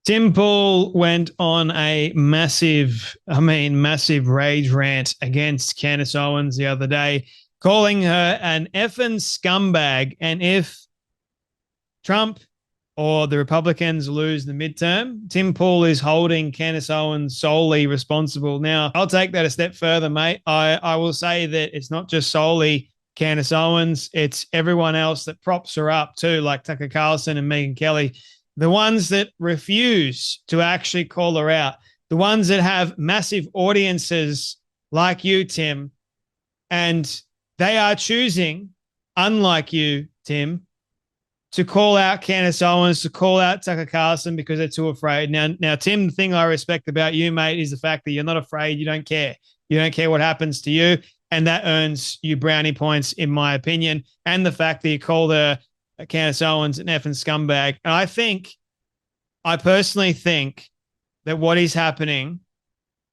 Tim Pool went on a massive rage rant against Candace Owens the other day, calling her an effing scumbag. And if Trump or the Republicans lose the midterm, Tim Pool is holding Candace Owens solely responsible. Now, I'll take that a step further, mate. I will say that it's not just solely Candace Owens, it's everyone else that props her up too, like Tucker Carlson and Megyn Kelly. The ones that refuse to actually call her out, the ones that have massive audiences like you, Tim, and they are choosing, unlike you, Tim, to call out Candace Owens, to call out Tucker Carlson because they're too afraid. Now, Tim, the thing I respect about you, mate, is the fact that you're not afraid. You don't care. You don't care what happens to you. And that earns you brownie points, in my opinion. And the fact that you called her Candace Owens an effing scumbag. And I personally think that what is happening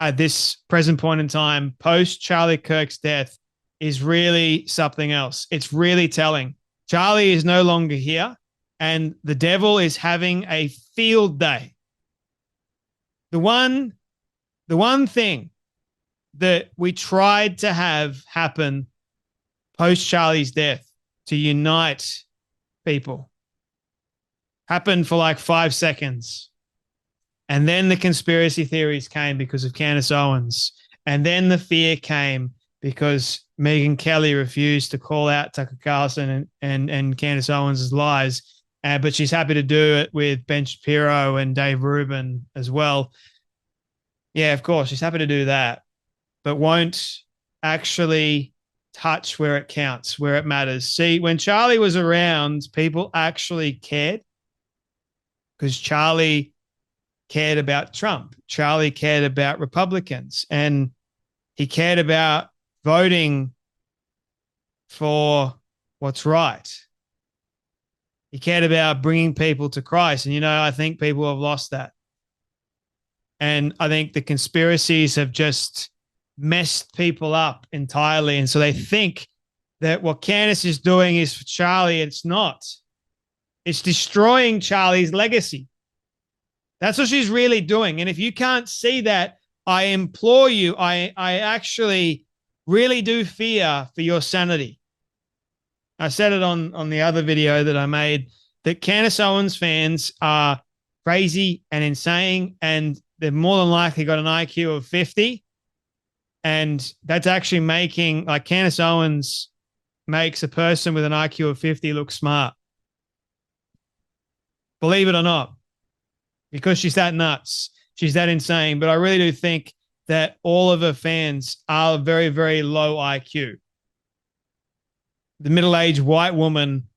at this present point in time, post Charlie Kirk's death, is really something else. It's really telling. Charlie is no longer here, and the devil is having a field day. The one thing that we tried to have happen post Charlie's death to unite people happened for like 5 seconds. And then the conspiracy theories came because of Candace Owens. And then the fear came because Megyn Kelly refused to call out Tucker Carlson and Candace Owens' lies. But she's happy to do it with Ben Shapiro and Dave Rubin as well. Yeah, of course, she's happy to do that, but won't actually touch where it counts, where it matters. See, when Charlie was around, people actually cared because Charlie cared about Trump. Charlie cared about Republicans, and he cared about voting for what's right. He cared about bringing people to Christ. And, I think people have lost that. And I think the conspiracies have just messed people up entirely. And so they think that what Candace is doing is for Charlie. It's not. It's destroying Charlie's legacy. That's what she's really doing. And if you can't see that, I implore you, I actually really do fear for your sanity. I said it on the other video that I made, that Candace Owens fans are crazy and insane, and they've more than likely got an IQ of 50. And that's actually making, like, Candace Owens makes a person with an IQ of 50 look smart. Believe it or not, because she's that nuts. She's that insane. But I really do think that all of her fans are very, very low IQ. The middle-aged white woman,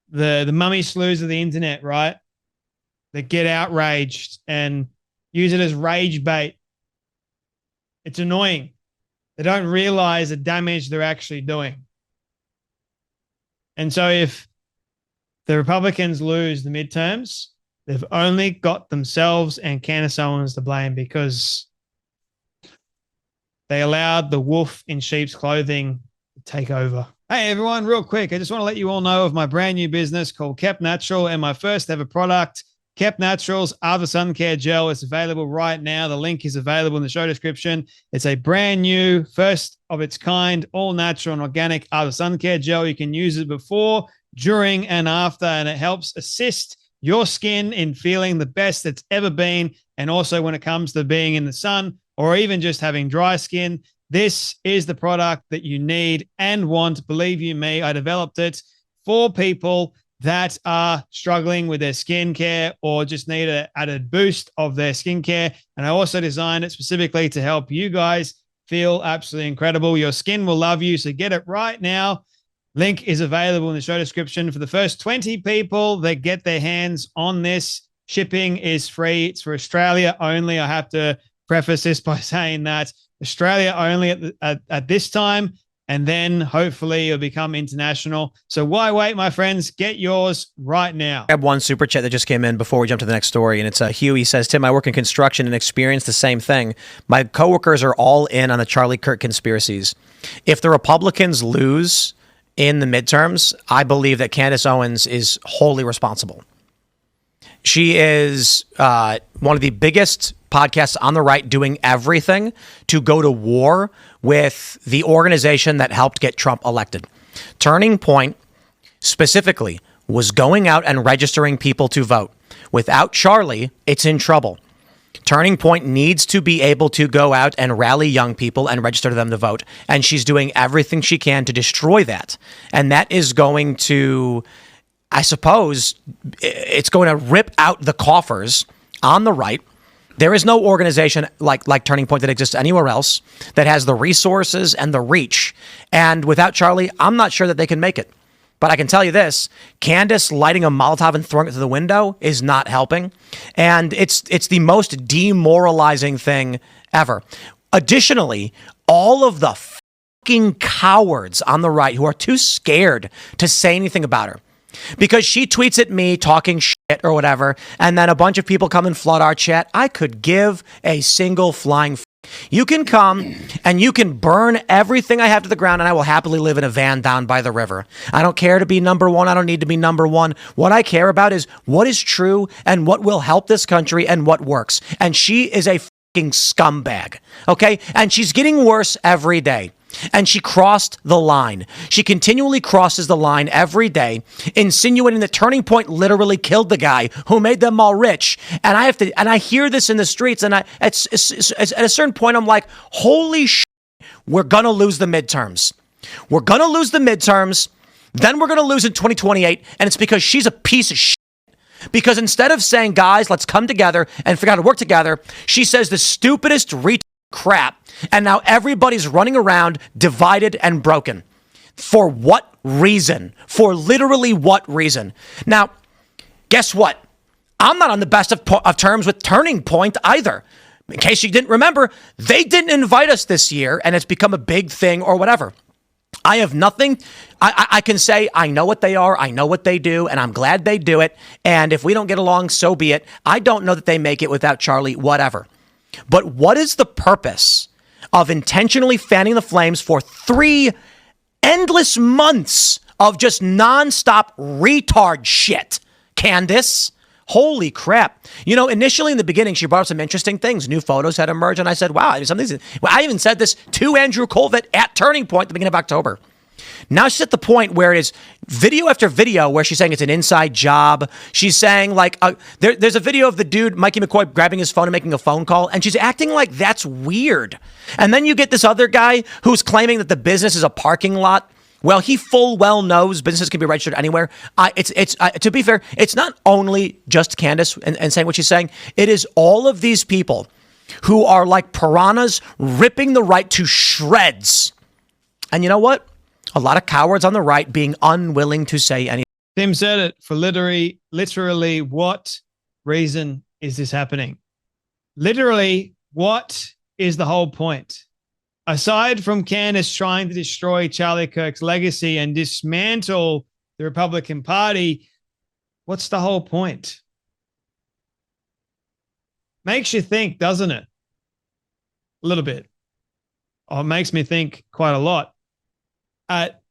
the mummy slews of the internet, right? That get outraged and use it as rage bait. It's annoying. They don't realize the damage they're actually doing. And so if the Republicans lose the midterms, they've only got themselves and Candace Owens to blame because they allowed the wolf in sheep's clothing to take over. Hey, everyone, real quick, I just want to let you all know of my brand new business called Kept Natural and my first ever product, Kept Naturals After Sun Care Gel. It's available right now. The link is available in the show description. It's a brand new, first of its kind, all natural and organic After Sun Care Gel. You can use it before, during, and after, and it helps assist your skin in feeling the best it's ever been. And also when it comes to being in the sun or even just having dry skin, this is the product that you need and want. Believe you me, I developed it for people that are struggling with their skincare or just need an added boost of their skincare. And I also designed it specifically to help you guys feel absolutely incredible. Your skin will love you, so get it right now. Link is available in the show description. For the first 20 people that get their hands on this, shipping is free. It's for Australia only. I have to preface this by saying that Australia only at this time, and then hopefully it'll become international. So why wait, my friends? Get yours right now. I have one super chat that just came in before we jump to the next story, and it's Hugh. He says, Tim, I work in construction and experienced the same thing. My coworkers are all in on the Charlie Kirk conspiracies. If the Republicans lose in the midterms, I believe that Candace Owens is wholly responsible. She is one of the biggest podcasts on the right, doing everything to go to war with the organization that helped get Trump elected. Turning Point specifically was going out and registering people to vote. Without Charlie, it's in trouble. Turning Point needs to be able to go out and rally young people and register them to vote. And she's doing everything she can to destroy that. And that is going to, I suppose, it's going to rip out the coffers on the right. There is no organization like Turning Point that exists anywhere else that has the resources and the reach. And without Charlie, I'm not sure that they can make it. But I can tell you this, Candace lighting a Molotov and throwing it through the window is not helping. And it's the most demoralizing thing ever. Additionally, all of the fucking cowards on the right who are too scared to say anything about her, because she tweets at me talking shit or whatever, and then a bunch of people come and flood our chat. I could give a single flying You can come and you can burn everything I have to the ground, and I will happily live in a van down by the river. I don't care to be number one. I don't need to be number one. What I care about is what is true and what will help this country and what works. And she is a fucking scumbag, okay? And she's getting worse every day. And she crossed the line. She continually crosses the line every day, insinuating that Turning Point literally killed the guy who made them all rich. And I hear this in the streets, and at a certain point, I'm like, holy shit, we're gonna lose the midterms. We're gonna lose the midterms. Then we're gonna lose in 2028, and it's because she's a piece of shit. Because instead of saying, guys, let's come together and figure out how to work together, she says the stupidest crap, and now everybody's running around divided and broken. For what reason? For literally what reason? Now, guess what? I'm not on the best of terms with Turning Point either. In case you didn't remember, they didn't invite us this year, and it's become a big thing or whatever. I have nothing. I can say I know what they are. I know what they do, and I'm glad they do it. And if we don't get along, so be it. I don't know that they make it without Charlie, whatever. But what is the purpose of intentionally fanning the flames for 3 endless months of just nonstop retard shit, Candace? Holy crap. You know, initially in the beginning, she brought up some interesting things. New photos had emerged, and I said, wow, I even said this to Andrew Colvett at Turning Point at the beginning of October. Now she's at the point where it is video after video where she's saying it's an inside job. She's saying like, there's a video of the dude, Mikey McCoy, grabbing his phone and making a phone call, and she's acting like that's weird. And then you get this other guy who's claiming that the business is a parking lot. Well, he full well knows businesses can be registered anywhere. To be fair, it's not only just Candace and saying what she's saying. It is all of these people who are like piranhas ripping the right to shreds. And you know what? A lot of cowards on the right being unwilling to say anything. Tim said it for literally, what reason is this happening? Literally, what is the whole point? Aside from Candace trying to destroy Charlie Kirk's legacy and dismantle the Republican Party, what's the whole point? Makes you think, doesn't it? A little bit. Or it makes me think quite a lot.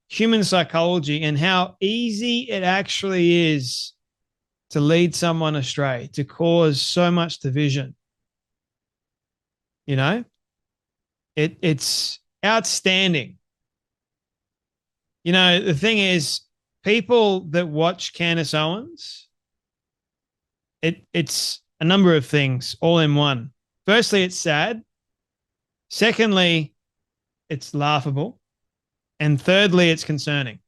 Human psychology and how easy it actually is to lead someone astray, to cause so much division. You know, it's outstanding. You know, the thing is, people that watch Candace Owens, it's a number of things all in one. Firstly, it's sad. Secondly, it's laughable. And thirdly, it's concerning.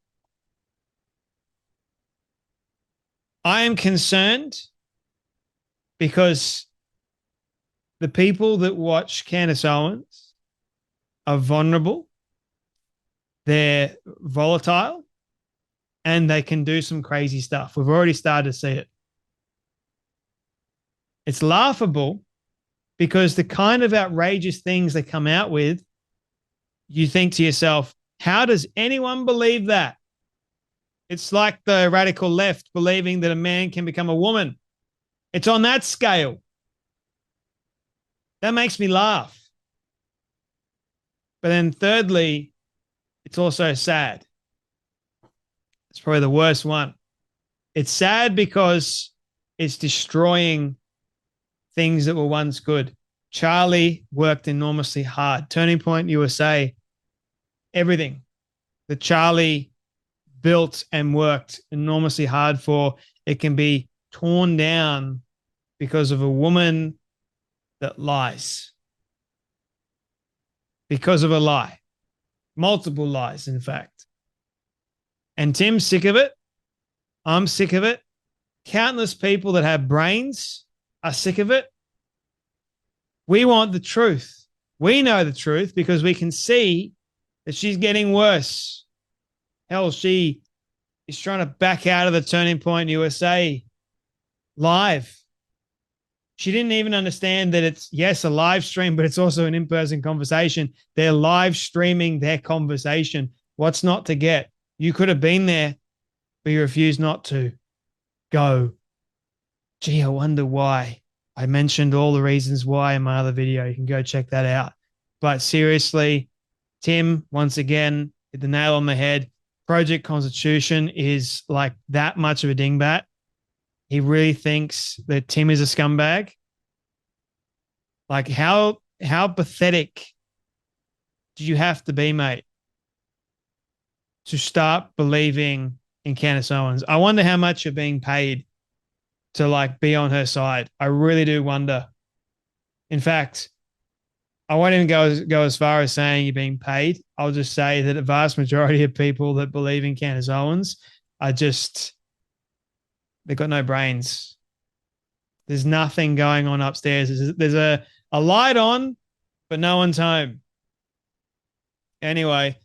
I am concerned because the people that watch Candace Owens are vulnerable, they're volatile, and they can do some crazy stuff. We've already started to see it. It's laughable because the kind of outrageous things they come out with, you think to yourself, how does anyone believe that? It's like the radical left believing that a man can become a woman. It's on that scale. That makes me laugh. But then thirdly, it's also sad. It's probably the worst one. It's sad because It's destroying things that were once good. Charlie worked enormously hard. Turning Point USA, everything that Charlie built and worked enormously hard for, it can be torn down because of a woman that lies. Because of a lie. Multiple lies, in fact. And Tim's sick of it. I'm sick of it. Countless people that have brains are sick of it. We want the truth. We know the truth because we can see that she's getting worse. Hell, she is trying to back out of the Turning Point USA live. She didn't even understand that it's, yes, a live stream, but it's also an in-person conversation. They're live streaming their conversation. What's not to get? You could have been there, but you refused not to. Go. Gee, I wonder why. I mentioned all the reasons why in my other video. You can go check that out. But seriously, Tim, once again, hit the nail on the head. Project Constitution is like that much of a dingbat. He really thinks that Tim is a scumbag. Like how pathetic do you have to be, mate, to start believing in Candace Owens? I wonder how much you're being paid to like be on her side. I really do wonder. In fact, I won't even go as far as saying you're being paid. I'll just say that a vast majority of people that believe in Candace Owens are just, they've got no brains. There's nothing going on upstairs. There's a light on, but no one's home. Anyway,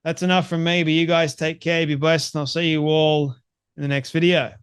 that's enough from me, but you guys take care, be blessed, and I'll see you all in the next video.